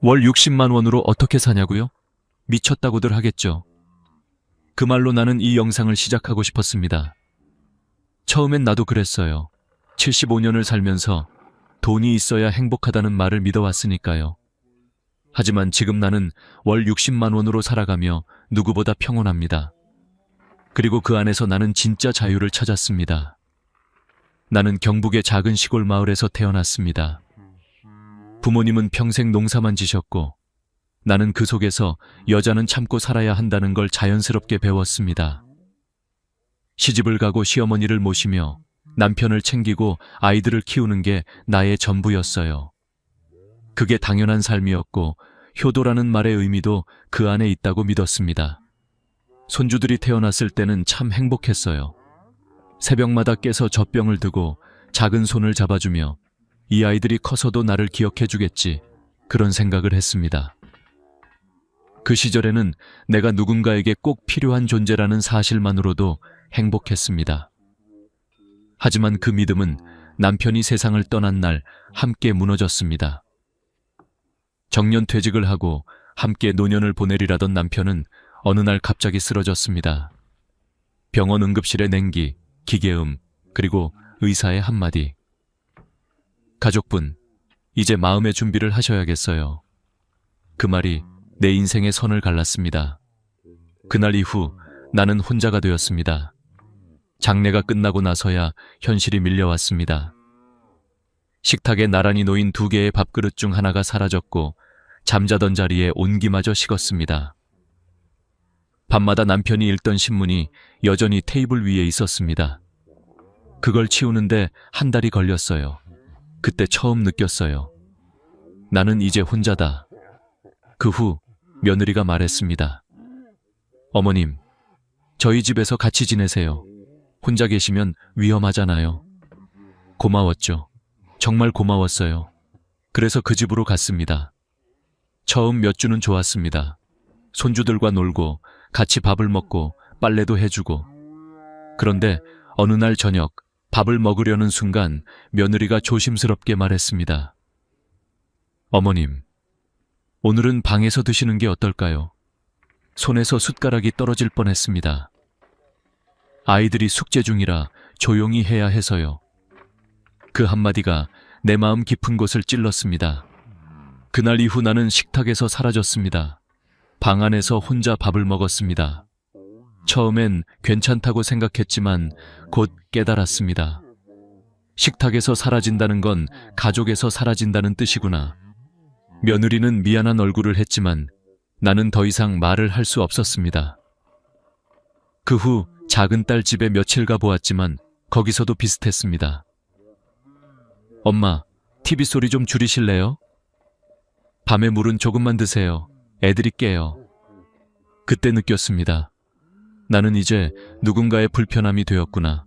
월 60만 원으로 어떻게 사냐고요? 미쳤다고들 하겠죠. 그 말로 나는 이 영상을 시작하고 싶었습니다. 처음엔 나도 그랬어요. 75년을 살면서 돈이 있어야 행복하다는 말을 믿어왔으니까요. 하지만 지금 나는 월 60만 원으로 살아가며 누구보다 평온합니다. 그리고 그 안에서 나는 진짜 자유를 찾았습니다. 나는 경북의 작은 시골 마을에서 태어났습니다. 부모님은 평생 농사만 지셨고 나는 그 속에서 여자는 참고 살아야 한다는 걸 자연스럽게 배웠습니다. 시집을 가고 시어머니를 모시며 남편을 챙기고 아이들을 키우는 게 나의 전부였어요. 그게 당연한 삶이었고 효도라는 말의 의미도 그 안에 있다고 믿었습니다. 손주들이 태어났을 때는 참 행복했어요. 새벽마다 깨서 젖병을 두고 작은 손을 잡아주며 이 아이들이 커서도 나를 기억해주겠지, 그런 생각을 했습니다. 그 시절에는 내가 누군가에게 꼭 필요한 존재라는 사실만으로도 행복했습니다. 하지만 그 믿음은 남편이 세상을 떠난 날 함께 무너졌습니다. 정년퇴직을 하고 함께 노년을 보내리라던 남편은 어느 날 갑자기 쓰러졌습니다. 병원 응급실에 냉기, 기계음, 그리고 의사의 한마디. 가족분, 이제 마음의 준비를 하셔야겠어요. 그 말이 내 인생의 선을 갈랐습니다. 그날 이후 나는 혼자가 되었습니다. 장례가 끝나고 나서야 현실이 밀려왔습니다. 식탁에 나란히 놓인 2개의 밥그릇 중 하나가 사라졌고 잠자던 자리에 온기마저 식었습니다. 밤마다 남편이 읽던 신문이 여전히 테이블 위에 있었습니다. 그걸 치우는데 한 달이 걸렸어요. 그때 처음 느꼈어요. 나는 이제 혼자다. 그 후 며느리가 말했습니다. 어머님, 저희 집에서 같이 지내세요. 혼자 계시면 위험하잖아요. 고마웠죠. 정말 고마웠어요. 그래서 그 집으로 갔습니다. 처음 몇 주는 좋았습니다. 손주들과 놀고 같이 밥을 먹고 빨래도 해주고. 그런데 어느 날 저녁 밥을 먹으려는 순간 며느리가 조심스럽게 말했습니다. 어머님, 오늘은 방에서 드시는 게 어떨까요? 손에서 숟가락이 떨어질 뻔했습니다. 아이들이 숙제 중이라 조용히 해야 해서요. 그 한마디가 내 마음 깊은 곳을 찔렀습니다. 그날 이후 나는 식탁에서 사라졌습니다. 방 안에서 혼자 밥을 먹었습니다. 처음엔 괜찮다고 생각했지만 곧 깨달았습니다. 식탁에서 사라진다는 건 가족에서 사라진다는 뜻이구나. 며느리는 미안한 얼굴을 했지만 나는 더 이상 말을 할 수 없었습니다. 그 후 작은 딸 집에 며칠 가보았지만 거기서도 비슷했습니다. 엄마, TV 소리 좀 줄이실래요? 밤에 물은 조금만 드세요. 애들이 깨요. 그때 느꼈습니다. 나는 이제 누군가의 불편함이 되었구나.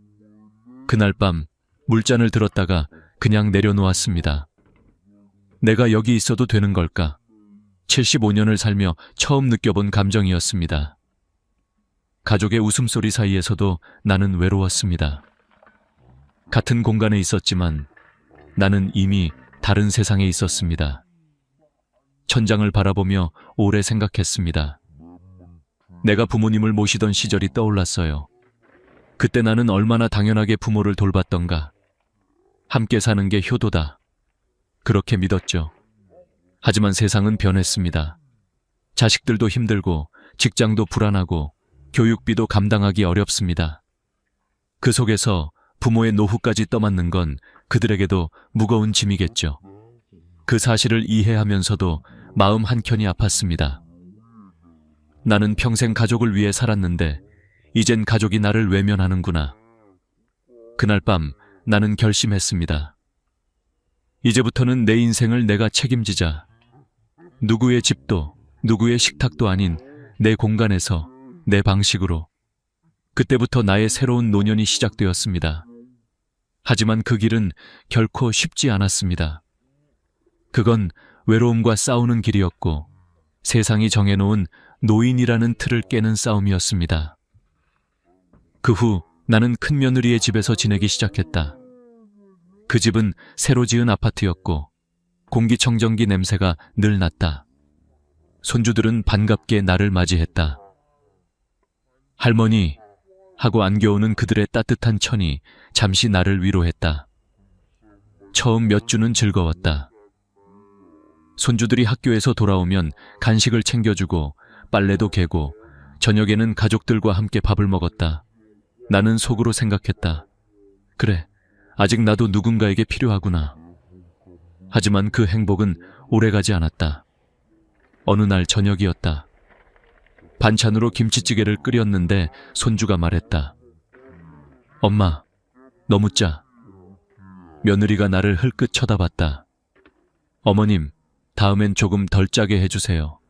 그날 밤 물잔을 들었다가 그냥 내려놓았습니다. 내가 여기 있어도 되는 걸까? 75년을 살며 처음 느껴본 감정이었습니다. 가족의 웃음소리 사이에서도 나는 외로웠습니다. 같은 공간에 있었지만 나는 이미 다른 세상에 있었습니다. 천장을 바라보며 오래 생각했습니다. 내가 부모님을 모시던 시절이 떠올랐어요. 그때 나는 얼마나 당연하게 부모를 돌봤던가. 함께 사는 게 효도다. 그렇게 믿었죠. 하지만 세상은 변했습니다. 자식들도 힘들고 직장도 불안하고 교육비도 감당하기 어렵습니다. 그 속에서 부모의 노후까지 떠맡는 건 그들에게도 무거운 짐이겠죠. 그 사실을 이해하면서도 마음 한켠이 아팠습니다. 나는 평생 가족을 위해 살았는데 이젠 가족이 나를 외면하는구나. 그날 밤 나는 결심했습니다. 이제부터는 내 인생을 내가 책임지자. 누구의 집도 누구의 식탁도 아닌 내 공간에서 내 방식으로. 그때부터 나의 새로운 노년이 시작되었습니다. 하지만 그 길은 결코 쉽지 않았습니다. 그건 외로움과 싸우는 길이었고 세상이 정해놓은 노인이라는 틀을 깨는 싸움이었습니다. 그 후 나는 큰며느리의 집에서 지내기 시작했다. 그 집은 새로 지은 아파트였고 공기청정기 냄새가 늘 났다. 손주들은 반갑게 나를 맞이했다. 할머니 하고 안겨오는 그들의 따뜻한 천이 잠시 나를 위로했다. 처음 몇 주는 즐거웠다. 손주들이 학교에서 돌아오면 간식을 챙겨주고 빨래도 개고 저녁에는 가족들과 함께 밥을 먹었다. 나는 속으로 생각했다. 그래, 아직 나도 누군가에게 필요하구나. 하지만 그 행복은 오래가지 않았다. 어느 날 저녁이었다. 반찬으로 김치찌개를 끓였는데 손주가 말했다. 엄마, 너무 짜. 며느리가 나를 흘끗 쳐다봤다. 어머님, 다음엔 조금 덜 짜게 해주세요.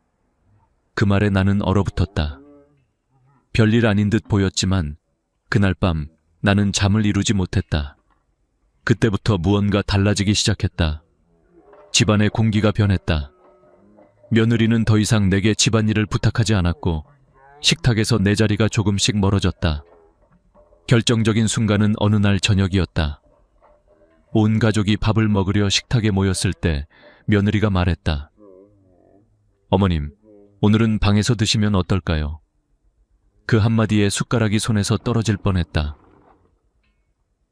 그 말에 나는 얼어붙었다. 별일 아닌 듯 보였지만 그날 밤 나는 잠을 이루지 못했다. 그때부터 무언가 달라지기 시작했다. 집안의 공기가 변했다. 며느리는 더 이상 내게 집안일을 부탁하지 않았고 식탁에서 내 자리가 조금씩 멀어졌다. 결정적인 순간은 어느 날 저녁이었다. 온 가족이 밥을 먹으려 식탁에 모였을 때 며느리가 말했다. 어머님, 오늘은 방에서 드시면 어떨까요? 그 한마디에 숟가락이 손에서 떨어질 뻔했다.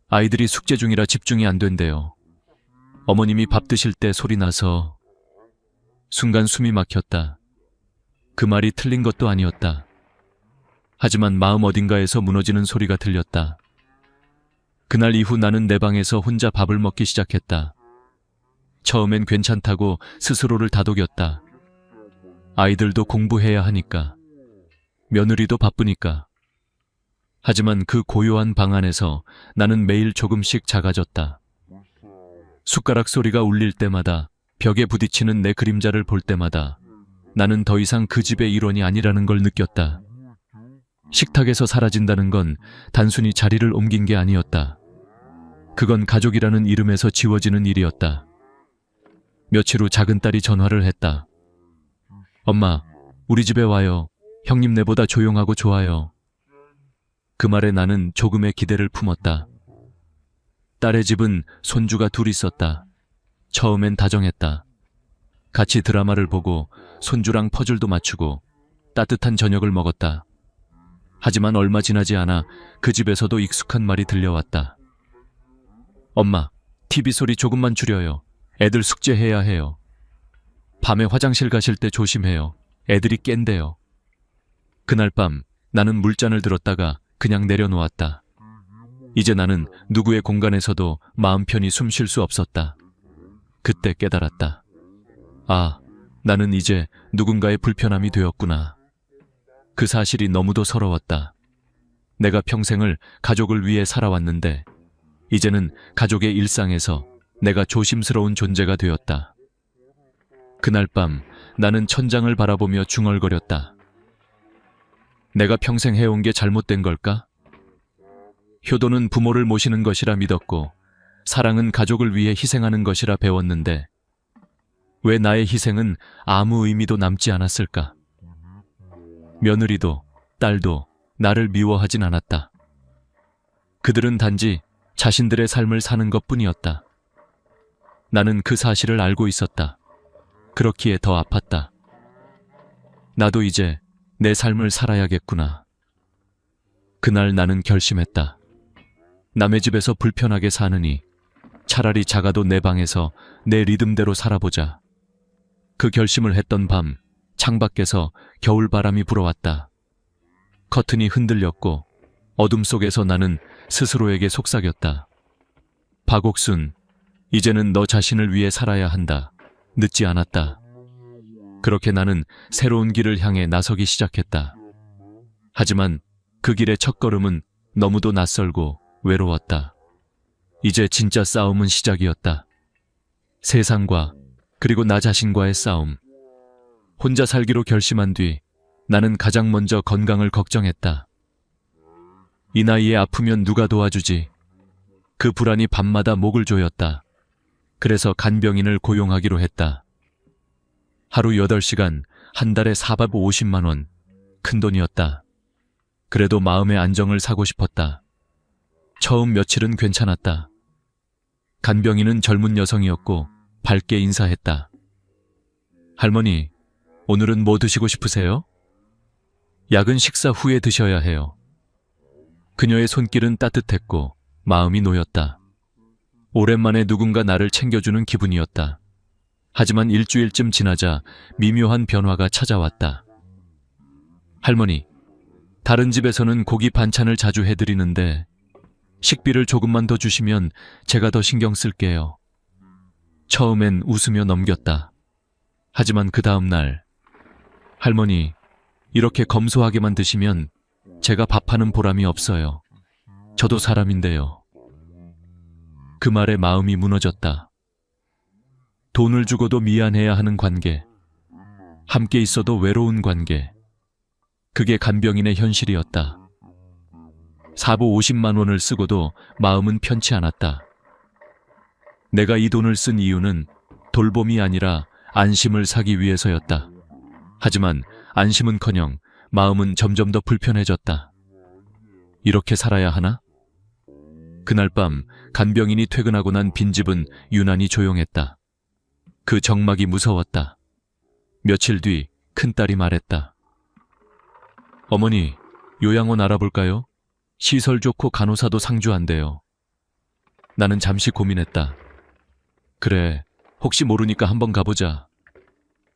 아이들이 숙제 중이라 집중이 안 된대요. 어머님이 밥 드실 때 소리 나서. 순간 숨이 막혔다. 그 말이 틀린 것도 아니었다. 하지만 마음 어딘가에서 무너지는 소리가 들렸다. 그날 이후 나는 내 방에서 혼자 밥을 먹기 시작했다. 처음엔 괜찮다고 스스로를 다독였다. 아이들도 공부해야 하니까. 며느리도 바쁘니까. 하지만 그 고요한 방 안에서 나는 매일 조금씩 작아졌다. 숟가락 소리가 울릴 때마다, 벽에 부딪히는 내 그림자를 볼 때마다 나는 더 이상 그 집의 일원이 아니라는 걸 느꼈다. 식탁에서 사라진다는 건 단순히 자리를 옮긴 게 아니었다. 그건 가족이라는 이름에서 지워지는 일이었다. 며칠 후 작은 딸이 전화를 했다. 엄마, 우리 집에 와요. 형님네보다 조용하고 좋아요. 그 말에 나는 조금의 기대를 품었다. 딸의 집은 손주가 둘 있었다. 처음엔 다정했다. 같이 드라마를 보고 손주랑 퍼즐도 맞추고 따뜻한 저녁을 먹었다. 하지만 얼마 지나지 않아 그 집에서도 익숙한 말이 들려왔다. 엄마, TV 소리 조금만 줄여요. 애들 숙제해야 해요. 밤에 화장실 가실 때 조심해요. 애들이 깬대요. 그날 밤 나는 물잔을 들었다가 그냥 내려놓았다. 이제 나는 누구의 공간에서도 마음 편히 숨 쉴 수 없었다. 그때 깨달았다. 아, 나는 이제 누군가의 불편함이 되었구나. 그 사실이 너무도 서러웠다. 내가 평생을 가족을 위해 살아왔는데 이제는 가족의 일상에서 내가 조심스러운 존재가 되었다. 그날 밤 나는 천장을 바라보며 중얼거렸다. 내가 평생 해온 게 잘못된 걸까? 효도는 부모를 모시는 것이라 믿었고 사랑은 가족을 위해 희생하는 것이라 배웠는데 왜 나의 희생은 아무 의미도 남지 않았을까? 며느리도 딸도 나를 미워하진 않았다. 그들은 단지 자신들의 삶을 사는 것뿐이었다. 나는 그 사실을 알고 있었다. 그렇기에 더 아팠다. 나도 이제 내 삶을 살아야겠구나. 그날 나는 결심했다. 남의 집에서 불편하게 사느니 차라리 작아도 내 방에서 내 리듬대로 살아보자. 그 결심을 했던 밤 창밖에서 겨울바람이 불어왔다. 커튼이 흔들렸고 어둠 속에서 나는 스스로에게 속삭였다. 박옥순, 이제는 너 자신을 위해 살아야 한다. 늦지 않았다. 그렇게 나는 새로운 길을 향해 나서기 시작했다. 하지만 그 길의 첫걸음은 너무도 낯설고 외로웠다. 이제 진짜 싸움은 시작이었다. 세상과 그리고 나 자신과의 싸움. 혼자 살기로 결심한 뒤 나는 가장 먼저 건강을 걱정했다. 이 나이에 아프면 누가 도와주지? 그 불안이 밤마다 목을 조였다. 그래서 간병인을 고용하기로 했다. 하루 8시간, 한 달에 450만 원. 큰돈이었다. 그래도 마음의 안정을 사고 싶었다. 처음 며칠은 괜찮았다. 간병인은 젊은 여성이었고 밝게 인사했다. 할머니, 오늘은 뭐 드시고 싶으세요? 약은 식사 후에 드셔야 해요. 그녀의 손길은 따뜻했고 마음이 놓였다. 오랜만에 누군가 나를 챙겨주는 기분이었다. 하지만 일주일쯤 지나자 미묘한 변화가 찾아왔다. 할머니, 다른 집에서는 고기 반찬을 자주 해드리는데 식비를 조금만 더 주시면 제가 더 신경 쓸게요. 처음엔 웃으며 넘겼다. 하지만 그 다음 날, 할머니, 이렇게 검소하게만 드시면 제가 밥하는 보람이 없어요. 저도 사람인데요. 그 말에 마음이 무너졌다. 돈을 주고도 미안해야 하는 관계, 함께 있어도 외로운 관계, 그게 간병인의 현실이었다. 사보 50만 원을 쓰고도 마음은 편치 않았다. 내가 이 돈을 쓴 이유는 돌봄이 아니라 안심을 사기 위해서였다. 하지만 안심은커녕 마음은 점점 더 불편해졌다. 이렇게 살아야 하나? 그날 밤 간병인이 퇴근하고 난 빈집은 유난히 조용했다. 그 정막이 무서웠다. 며칠 뒤 큰딸이 말했다. 어머니, 요양원 알아볼까요? 시설 좋고 간호사도 상주한대요. 나는 잠시 고민했다. 그래, 혹시 모르니까 한번 가보자.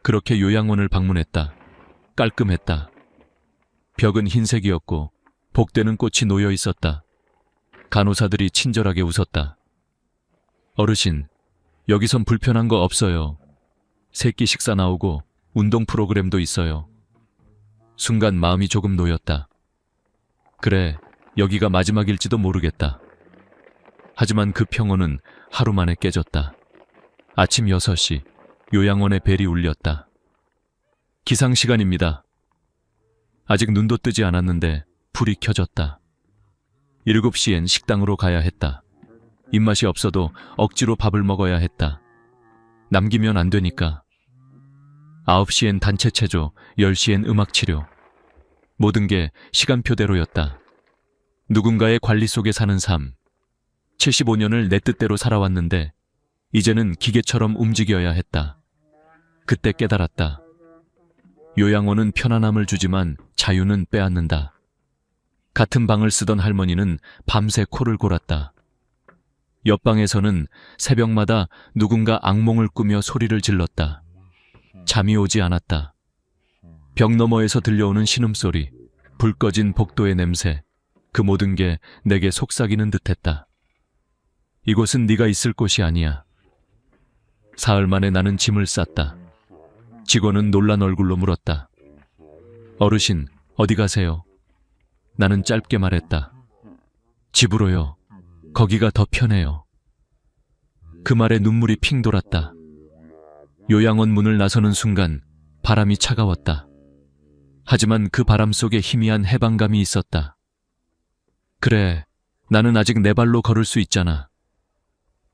그렇게 요양원을 방문했다. 깔끔했다. 벽은 흰색이었고 복되는 꽃이 놓여 있었다. 간호사들이 친절하게 웃었다. 어르신, 여기선 불편한 거 없어요. 세끼 식사 나오고 운동 프로그램도 있어요. 순간 마음이 조금 놓였다. 그래, 여기가 마지막일지도 모르겠다. 하지만 그 평온은 하루 만에 깨졌다. 아침 6시, 요양원의 벨이 울렸다. 기상 시간입니다. 아직 눈도 뜨지 않았는데 불이 켜졌다. 7시엔 식당으로 가야 했다. 입맛이 없어도 억지로 밥을 먹어야 했다. 남기면 안 되니까. 9시엔 단체 체조, 10시엔 음악 치료. 모든 게 시간표대로였다. 누군가의 관리 속에 사는 삶. 75년을 내 뜻대로 살아왔는데 이제는 기계처럼 움직여야 했다. 그때 깨달았다. 요양원은 편안함을 주지만 자유는 빼앗는다. 같은 방을 쓰던 할머니는 밤새 코를 골았다. 옆방에서는 새벽마다 누군가 악몽을 꾸며 소리를 질렀다. 잠이 오지 않았다. 벽 너머에서 들려오는 신음소리, 불 꺼진 복도의 냄새, 그 모든 게 내게 속삭이는 듯했다. 이곳은 네가 있을 곳이 아니야. 사흘 만에 나는 짐을 쌌다. 직원은 놀란 얼굴로 물었다. 어르신, 어디 가세요? 나는 짧게 말했다. 집으로요. 거기가 더 편해요. 그 말에 눈물이 핑 돌았다. 요양원 문을 나서는 순간 바람이 차가웠다. 하지만 그 바람 속에 희미한 해방감이 있었다. 그래, 나는 아직 내 발로 걸을 수 있잖아.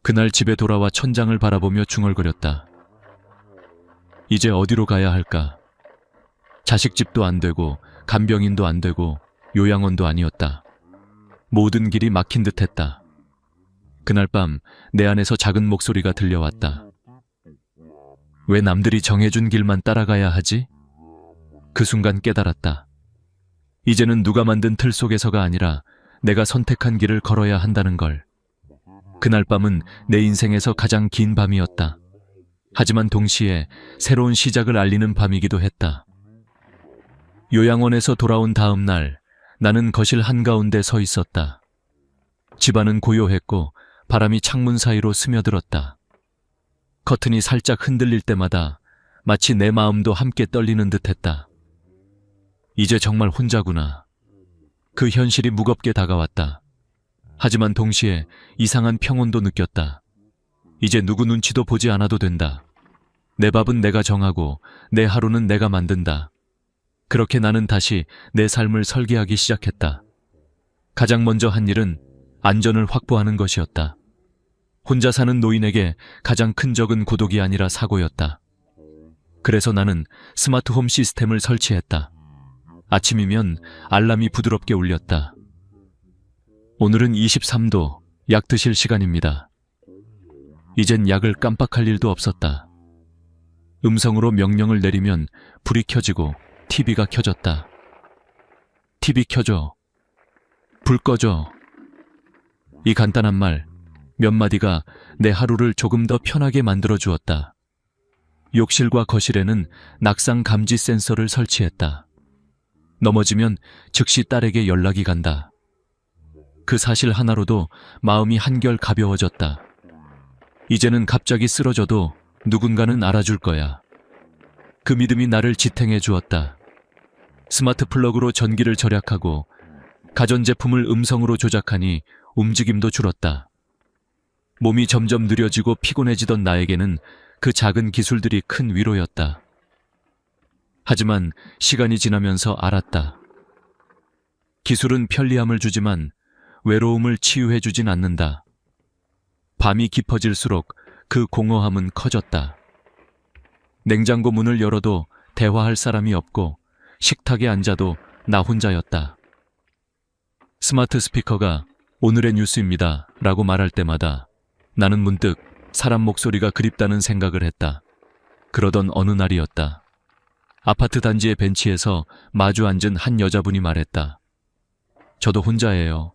그날 집에 돌아와 천장을 바라보며 중얼거렸다. 이제 어디로 가야 할까? 자식집도 안 되고 간병인도 안 되고 요양원도 아니었다. 모든 길이 막힌 듯했다. 그날 밤 내 안에서 작은 목소리가 들려왔다. 왜 남들이 정해준 길만 따라가야 하지? 그 순간 깨달았다. 이제는 누가 만든 틀 속에서가 아니라 내가 선택한 길을 걸어야 한다는 걸. 그날 밤은 내 인생에서 가장 긴 밤이었다. 하지만 동시에 새로운 시작을 알리는 밤이기도 했다. 요양원에서 돌아온 다음 날, 나는 거실 한가운데 서 있었다. 집안은 고요했고 바람이 창문 사이로 스며들었다. 커튼이 살짝 흔들릴 때마다 마치 내 마음도 함께 떨리는 듯했다. 이제 정말 혼자구나. 그 현실이 무겁게 다가왔다. 하지만 동시에 이상한 평온도 느꼈다. 이제 누구 눈치도 보지 않아도 된다. 내 밥은 내가 정하고 내 하루는 내가 만든다. 그렇게 나는 다시 내 삶을 설계하기 시작했다. 가장 먼저 한 일은 안전을 확보하는 것이었다. 혼자 사는 노인에게 가장 큰 적은 고독이 아니라 사고였다. 그래서 나는 스마트홈 시스템을 설치했다. 아침이면 알람이 부드럽게 울렸다. 오늘은 23도, 약 드실 시간입니다. 이젠 약을 깜빡할 일도 없었다. 음성으로 명령을 내리면 불이 켜지고 TV가 켜졌다. TV 켜줘. 불 꺼줘. 이 간단한 말 몇 마디가 내 하루를 조금 더 편하게 만들어 주었다. 욕실과 거실에는 낙상 감지 센서를 설치했다. 넘어지면 즉시 딸에게 연락이 간다. 그 사실 하나로도 마음이 한결 가벼워졌다. 이제는 갑자기 쓰러져도 누군가는 알아줄 거야. 그 믿음이 나를 지탱해 주었다. 스마트 플러그로 전기를 절약하고 가전제품을 음성으로 조작하니 움직임도 줄었다. 몸이 점점 느려지고 피곤해지던 나에게는 그 작은 기술들이 큰 위로였다. 하지만 시간이 지나면서 알았다. 기술은 편리함을 주지만 외로움을 치유해주진 않는다. 밤이 깊어질수록 그 공허함은 커졌다. 냉장고 문을 열어도 대화할 사람이 없고 식탁에 앉아도 나 혼자였다. 스마트 스피커가 오늘의 뉴스입니다 라고 말할 때마다 나는 문득 사람 목소리가 그립다는 생각을 했다. 그러던 어느 날이었다. 아파트 단지의 벤치에서 마주 앉은 한 여자분이 말했다. 저도 혼자예요.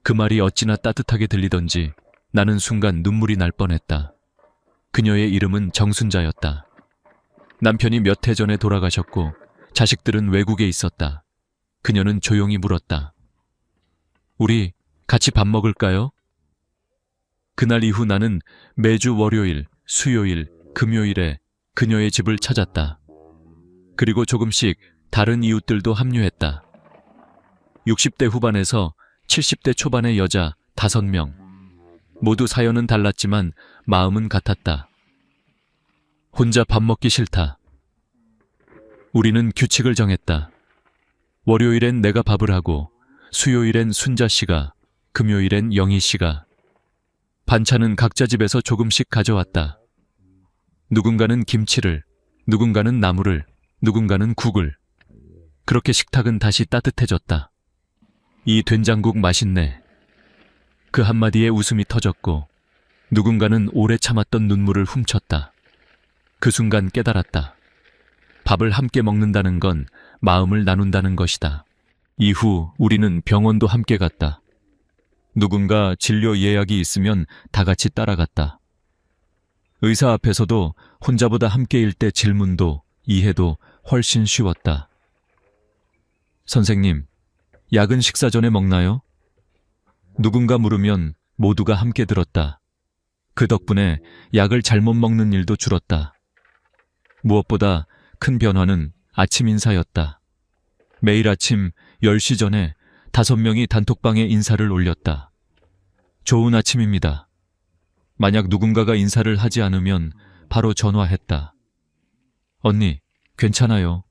그 말이 어찌나 따뜻하게 들리던지 나는 순간 눈물이 날 뻔했다. 그녀의 이름은 정순자였다. 남편이 몇 해 전에 돌아가셨고 자식들은 외국에 있었다. 그녀는 조용히 물었다. 우리 같이 밥 먹을까요? 그날 이후 나는 매주 월요일, 수요일, 금요일에 그녀의 집을 찾았다. 그리고 조금씩 다른 이웃들도 합류했다. 60대 후반에서 70대 초반의 여자 5명. 모두 사연은 달랐지만 마음은 같았다. 혼자 밥 먹기 싫다. 우리는 규칙을 정했다. 월요일엔 내가 밥을 하고 수요일엔 순자 씨가, 금요일엔 영희 씨가. 반찬은 각자 집에서 조금씩 가져왔다. 누군가는 김치를, 누군가는 나물을, 누군가는 국을. 그렇게 식탁은 다시 따뜻해졌다. 이 된장국 맛있네. 그 한마디에 웃음이 터졌고 누군가는 오래 참았던 눈물을 훔쳤다. 그 순간 깨달았다. 밥을 함께 먹는다는 건 마음을 나눈다는 것이다. 이후 우리는 병원도 함께 갔다. 누군가 진료 예약이 있으면 다 같이 따라갔다. 의사 앞에서도 혼자보다 함께일 때 질문도 이해도 훨씬 쉬웠다. 선생님, 약은 식사 전에 먹나요? 누군가 물으면 모두가 함께 들었다. 그 덕분에 약을 잘못 먹는 일도 줄었다. 무엇보다 큰 변화는 아침 인사였다. 매일 아침 10시 전에 5명이 단톡방에 인사를 올렸다. 좋은 아침입니다. 만약 누군가가 인사를 하지 않으면 바로 전화했다. 언니, 괜찮아요.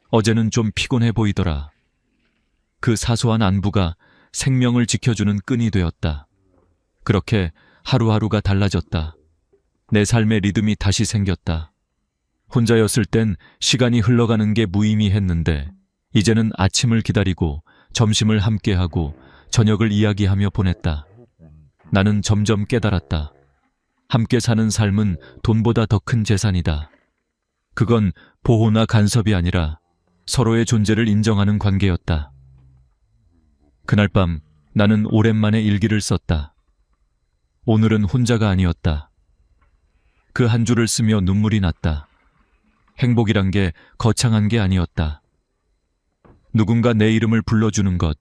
어제는 좀 피곤해 보이더라. 그 사소한 안부가 생명을 지켜주는 끈이 되었다. 그렇게 하루하루가 달라졌다. 내 삶의 리듬이 다시 생겼다. 혼자였을 땐 시간이 흘러가는 게 무의미했는데 이제는 아침을 기다리고 점심을 함께하고 저녁을 이야기하며 보냈다. 나는 점점 깨달았다. 함께 사는 삶은 돈보다 더 큰 재산이다. 그건 보호나 간섭이 아니라 서로의 존재를 인정하는 관계였다. 그날 밤 나는 오랜만에 일기를 썼다. 오늘은 혼자가 아니었다. 그 한 줄을 쓰며 눈물이 났다. 행복이란 게 거창한 게 아니었다. 누군가 내 이름을 불러주는 것,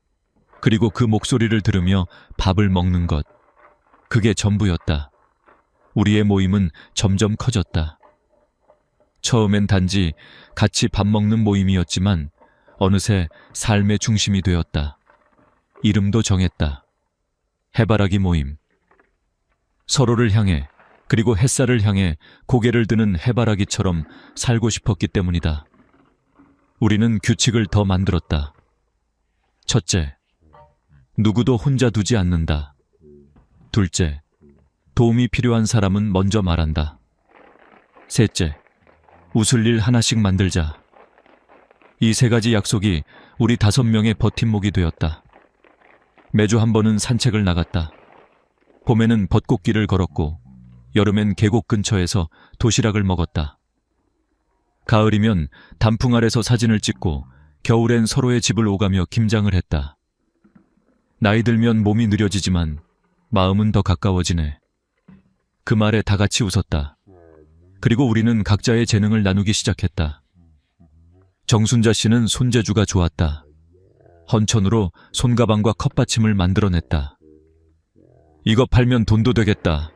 그리고 그 목소리를 들으며 밥을 먹는 것. 그게 전부였다. 우리의 모임은 점점 커졌다. 처음엔 단지 같이 밥 먹는 모임이었지만 어느새 삶의 중심이 되었다. 이름도 정했다. 해바라기 모임. 서로를 향해, 그리고 햇살을 향해 고개를 드는 해바라기처럼 살고 싶었기 때문이다. 우리는 규칙을 더 만들었다. 첫째, 누구도 혼자 두지 않는다. 둘째, 도움이 필요한 사람은 먼저 말한다. 셋째, 웃을 일 하나씩 만들자. 이 3가지 약속이 우리 5명의 버팀목이 되었다. 매주 한 번은 산책을 나갔다. 봄에는 벚꽃길을 걸었고 여름엔 계곡 근처에서 도시락을 먹었다. 가을이면 단풍 아래서 사진을 찍고 겨울엔 서로의 집을 오가며 김장을 했다. 나이 들면 몸이 느려지지만 마음은 더 가까워지네. 그 말에 다 같이 웃었다. 그리고 우리는 각자의 재능을 나누기 시작했다. 정순자 씨는 손재주가 좋았다. 헌천으로 손가방과 컵받침을 만들어냈다. 이거 팔면 돈도 되겠다.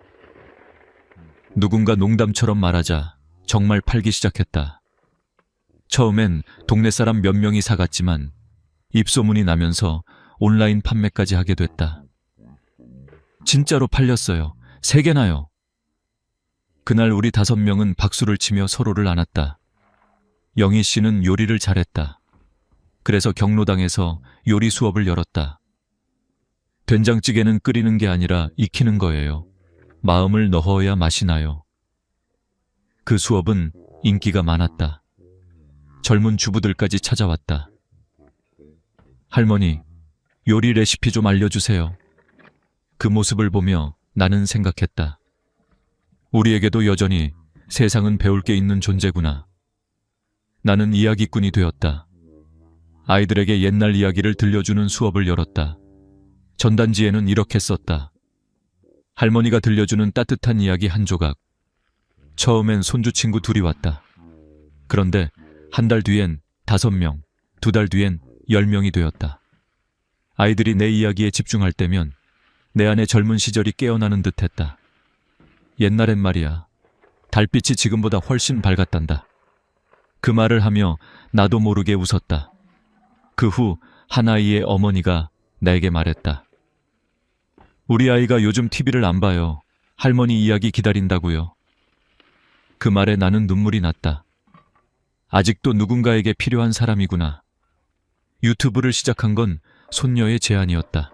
누군가 농담처럼 말하자 정말 팔기 시작했다. 처음엔 동네 사람 몇 명이 사갔지만 입소문이 나면서 온라인 판매까지 하게 됐다. 진짜로 팔렸어요. 3개나요. 그날 우리 5명은 박수를 치며 서로를 안았다. 영희 씨는 요리를 잘했다. 그래서 경로당에서 요리 수업을 열었다. 된장찌개는 끓이는 게 아니라 익히는 거예요. 마음을 넣어야 맛이 나요. 그 수업은 인기가 많았다. 젊은 주부들까지 찾아왔다. 할머니, 요리 레시피 좀 알려주세요. 그 모습을 보며 나는 생각했다. 우리에게도 여전히 세상은 배울 게 있는 존재구나. 나는 이야기꾼이 되었다. 아이들에게 옛날 이야기를 들려주는 수업을 열었다. 전단지에는 이렇게 썼다. 할머니가 들려주는 따뜻한 이야기 한 조각. 처음엔 손주 친구 둘이 왔다. 그런데 한 달 뒤엔 5명, 2달 뒤엔 10명이 되었다. 아이들이 내 이야기에 집중할 때면 내 안의 젊은 시절이 깨어나는 듯했다. 옛날엔 말이야, 달빛이 지금보다 훨씬 밝았단다. 그 말을 하며 나도 모르게 웃었다. 그 후 한 아이의 어머니가 내게 말했다. 우리 아이가 요즘 TV를 안 봐요. 할머니 이야기 기다린다고요. 그 말에 나는 눈물이 났다. 아직도 누군가에게 필요한 사람이구나. 유튜브를 시작한 건 손녀의 제안이었다.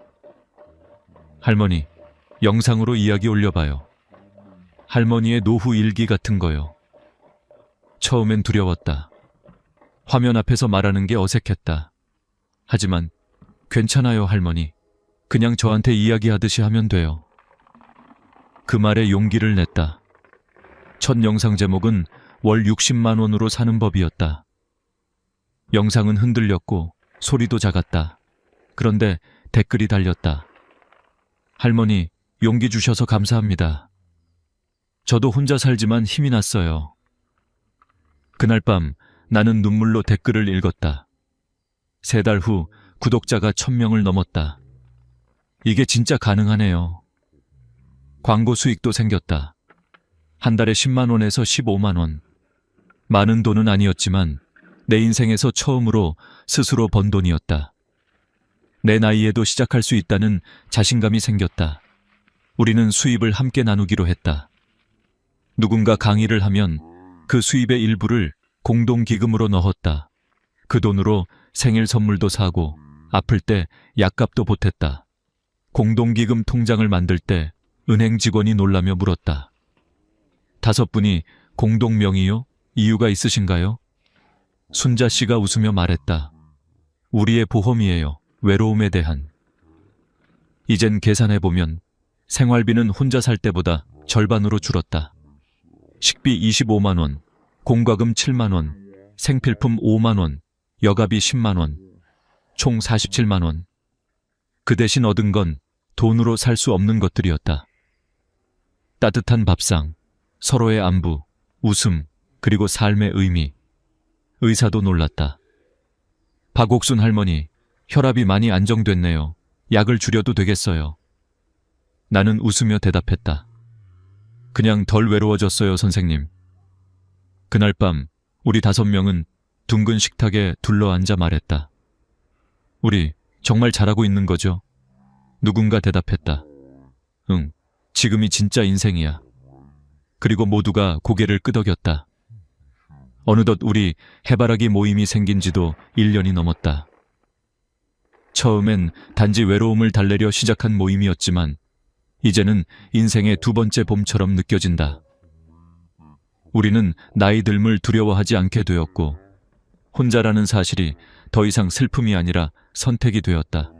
할머니, 영상으로 이야기 올려봐요. 할머니의 노후 일기 같은 거요. 처음엔 두려웠다. 화면 앞에서 말하는 게 어색했다. 하지만 괜찮아요, 할머니. 그냥 저한테 이야기하듯이 하면 돼요. 그 말에 용기를 냈다. 첫 영상 제목은 월 60만 원으로 사는 법이었다. 영상은 흔들렸고 소리도 작았다. 그런데 댓글이 달렸다. 할머니, 용기 주셔서 감사합니다. 저도 혼자 살지만 힘이 났어요. 그날 밤 나는 눈물로 댓글을 읽었다. 3달 후 구독자가 1000명을 넘었다. 이게 진짜 가능하네요. 광고 수익도 생겼다. 한 달에 10만 원에서 15만 원. 많은 돈은 아니었지만 내 인생에서 처음으로 스스로 번 돈이었다. 내 나이에도 시작할 수 있다는 자신감이 생겼다. 우리는 수입을 함께 나누기로 했다. 누군가 강의를 하면 그 수입의 일부를 공동기금으로 넣었다. 그 돈으로 생일 선물도 사고 아플 때 약값도 보탰다. 공동기금 통장을 만들 때 은행 직원이 놀라며 물었다. 5분이 공동명의요? 이유가 있으신가요? 순자 씨가 웃으며 말했다. 우리의 보험이에요. 외로움에 대한. 이젠 계산해보면 생활비는 혼자 살 때보다 절반으로 줄었다. 식비 25만 원, 공과금 7만 원, 생필품 5만 원, 여가비 10만 원, 총 47만 원. 그 대신 얻은 건 돈으로 살 수 없는 것들이었다. 따뜻한 밥상, 서로의 안부, 웃음, 그리고 삶의 의미. 의사도 놀랐다. 박옥순 할머니, 혈압이 많이 안정됐네요. 약을 줄여도 되겠어요. 나는 웃으며 대답했다. 그냥 덜 외로워졌어요, 선생님. 그날 밤 우리 5명은 둥근 식탁에 둘러앉아 말했다. 우리 정말 잘하고 있는 거죠? 누군가 대답했다. 응, 지금이 진짜 인생이야. 그리고 모두가 고개를 끄덕였다. 어느덧 우리 해바라기 모임이 생긴 지도 1년이 넘었다. 처음엔 단지 외로움을 달래려 시작한 모임이었지만 이제는 인생의 2번째 봄처럼 느껴진다. 우리는 나이 듦을 두려워하지 않게 되었고 혼자라는 사실이 더 이상 슬픔이 아니라 선택이 되었다.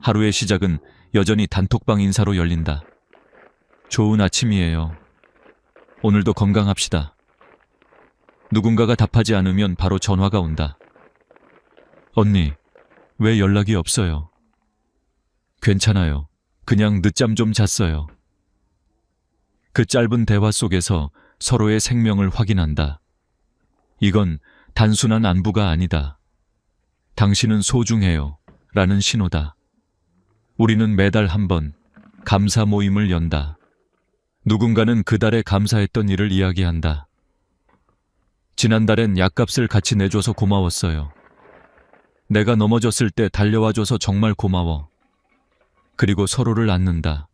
하루의 시작은 여전히 단톡방 인사로 열린다. 좋은 아침이에요. 오늘도 건강합시다. 누군가가 답하지 않으면 바로 전화가 온다. 언니, 왜 연락이 없어요? 괜찮아요. 그냥 늦잠 좀 잤어요. 그 짧은 대화 속에서 서로의 생명을 확인한다. 이건 단순한 안부가 아니다. 당신은 소중해요. 라는 신호다. 우리는 매달 한 번 감사 모임을 연다. 누군가는 그달에 감사했던 일을 이야기한다. 지난달엔 약값을 같이 내줘서 고마웠어요. 내가 넘어졌을 때 달려와줘서 정말 고마워. 그리고 서로를 안는다.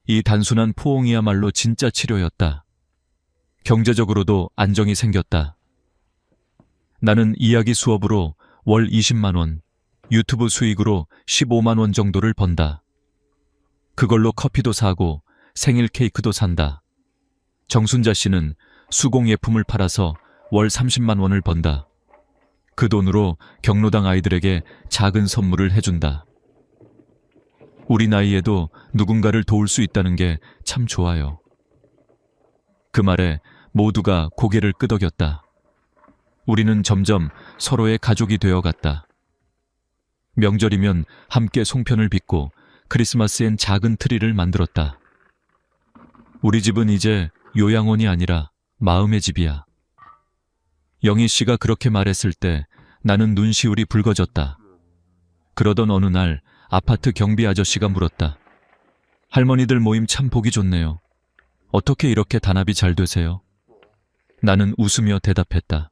이 단순한 포옹이야말로 진짜 치료였다. 경제적으로도 안정이 생겼다. 나는 이야기 수업으로 월 20만 원, 유튜브 수익으로 15만 원 정도를 번다. 그걸로 커피도 사고 생일 케이크도 산다. 정순자 씨는 수공예품을 팔아서 월 30만 원을 번다. 그 돈으로 경로당 아이들에게 작은 선물을 해준다. 우리 나이에도 누군가를 도울 수 있다는 게 참 좋아요. 그 말에 모두가 고개를 끄덕였다. 우리는 점점 서로의 가족이 되어갔다. 명절이면 함께 송편을 빚고 크리스마스엔 작은 트리를 만들었다. 우리 집은 이제 요양원이 아니라 마음의 집이야. 영희 씨가 그렇게 말했을 때 나는 눈시울이 붉어졌다. 그러던 어느 날 아파트 경비 아저씨가 물었다. 할머니들 모임 참 보기 좋네요. 어떻게 이렇게 단합이 잘 되세요? 나는 웃으며 대답했다.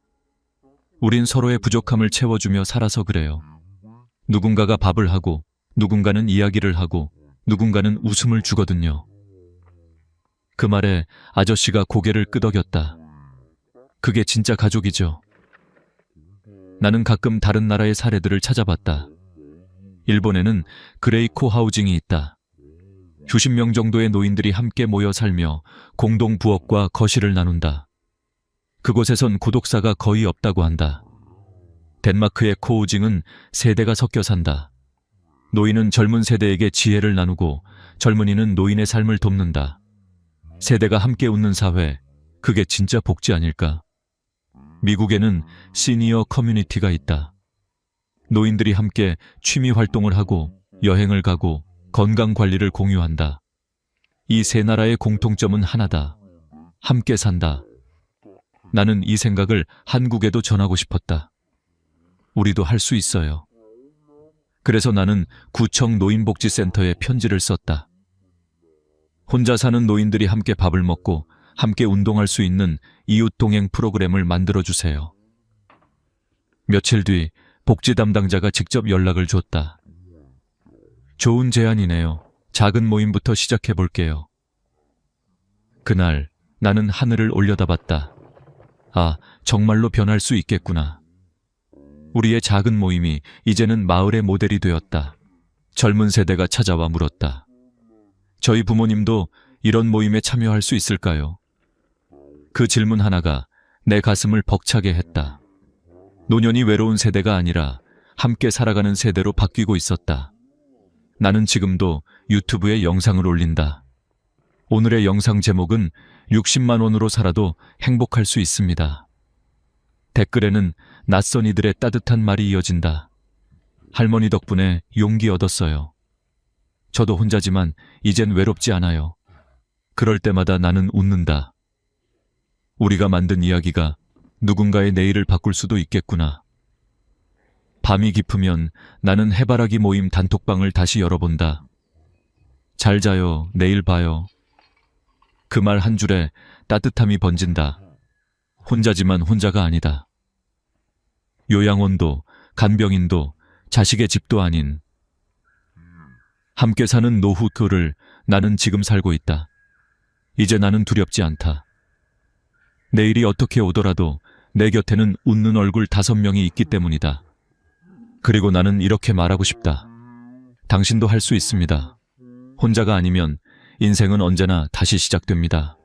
우린 서로의 부족함을 채워주며 살아서 그래요. 누군가가 밥을 하고, 누군가는 이야기를 하고, 누군가는 웃음을 주거든요. 그 말에 아저씨가 고개를 끄덕였다. 그게 진짜 가족이죠. 나는 가끔 다른 나라의 사례들을 찾아봤다. 일본에는 그레이코 하우징이 있다. 수십 명 정도의 노인들이 함께 모여 살며 공동 부엌과 거실을 나눈다. 그곳에선 고독사가 거의 없다고 한다. 덴마크의 코우징은 세대가 섞여 산다. 노인은 젊은 세대에게 지혜를 나누고 젊은이는 노인의 삶을 돕는다. 세대가 함께 웃는 사회, 그게 진짜 복지 아닐까? 미국에는 시니어 커뮤니티가 있다. 노인들이 함께 취미 활동을 하고 여행을 가고 건강 관리를 공유한다. 이 세 나라의 공통점은 하나다. 함께 산다. 나는 이 생각을 한국에도 전하고 싶었다. 우리도 할 수 있어요. 그래서 나는 구청 노인복지센터에 편지를 썼다. 혼자 사는 노인들이 함께 밥을 먹고 함께 운동할 수 있는 이웃동행 프로그램을 만들어주세요. 며칠 뒤 복지 담당자가 직접 연락을 줬다. 좋은 제안이네요. 작은 모임부터 시작해 볼게요. 그날 나는 하늘을 올려다봤다. 아, 정말로 변할 수 있겠구나. 우리의 작은 모임이 이제는 마을의 모델이 되었다. 젊은 세대가 찾아와 물었다. 저희 부모님도 이런 모임에 참여할 수 있을까요? 그 질문 하나가 내 가슴을 벅차게 했다. 노년이 외로운 세대가 아니라 함께 살아가는 세대로 바뀌고 있었다. 나는 지금도 유튜브에 영상을 올린다. 오늘의 영상 제목은 60만 원으로 살아도 행복할 수 있습니다. 댓글에는 낯선 이들의 따뜻한 말이 이어진다. 할머니 덕분에 용기 얻었어요. 저도 혼자지만 이젠 외롭지 않아요. 그럴 때마다 나는 웃는다. 우리가 만든 이야기가 누군가의 내일을 바꿀 수도 있겠구나. 밤이 깊으면 나는 해바라기 모임 단톡방을 다시 열어본다. 잘 자요, 내일 봐요. 그 말 한 줄에 따뜻함이 번진다. 혼자지만 혼자가 아니다. 요양원도, 간병인도, 자식의 집도 아닌 함께 사는 노후 꼴을 나는 지금 살고 있다. 이제 나는 두렵지 않다. 내일이 어떻게 오더라도 내 곁에는 웃는 얼굴 5명이 있기 때문이다. 그리고 나는 이렇게 말하고 싶다. 당신도 할 수 있습니다. 혼자가 아니면 인생은 언제나 다시 시작됩니다.